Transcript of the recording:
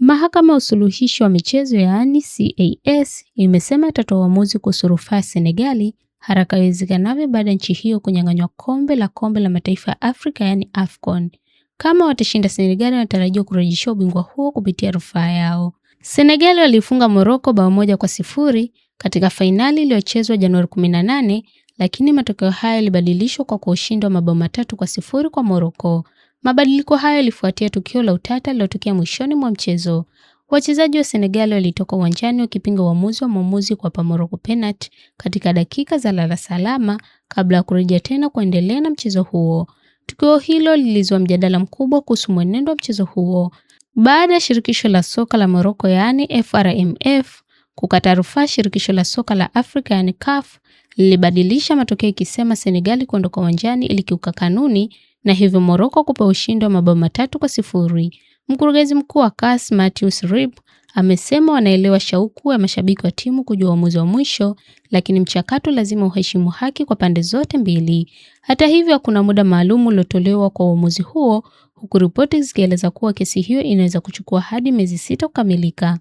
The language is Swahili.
Mahakama ya Usuluhishi wa Michezo yaani CAS imesema itatoa uamuzi kuhusu rufaa ya Senegali haraka iwezekanavyo baada ya nchi hiyo kunyang'anywa kombe la mataifa ya Afrika yaani AFCON. Kama watashinda, Senegali wanatarajiwa kurejesha ubingwa huo kupitia rufaa yao. Senegali walifunga Morocco bao 1-0 katika fainali iliyochezwa Januari 18, lakini matokeo haya yalibadilishwa kwa ushindi wa mabao 3-0 kwa Morocco. Mabadiliko hayo yalifuatia tukio la utata lililotokea mwishoni mwa mchezo. Wachezaji wa Senegal walitoka uwanjani wakipinga uamuzi wa mwamuzi kuwapa Morocco penalti katika dakika za lala salama kabla ya kurejea tena kuendelea na mchezo huo. Tukio hilo lilizua mjadala mkubwa kuhusu mwenendo wa mchezo huo. Baada ya shirikisho la soka la Morocco yaani FRMF kukata rufaa, shirikisho la soka la Afrika yaani CAF lilibadilisha matokeo ikisema Senegal kuondoka uwanjani ilikiuka kanuni na hivyo Morocco kupewa ushindi wa mabao 3-0. Mkurugenzi mkuu wa CAS Mathieu Rib amesema wanaelewa shauku ya mashabiki wa timu kujua uamuzi wa mwisho, lakini mchakato lazima uheshimu haki kwa pande zote mbili. Hata hivyo, hakuna muda maalum uliotolewa kwa uamuzi huo, huku ripoti zikieleza kuwa kesi hiyo inaweza kuchukua hadi miezi 6 kukamilika.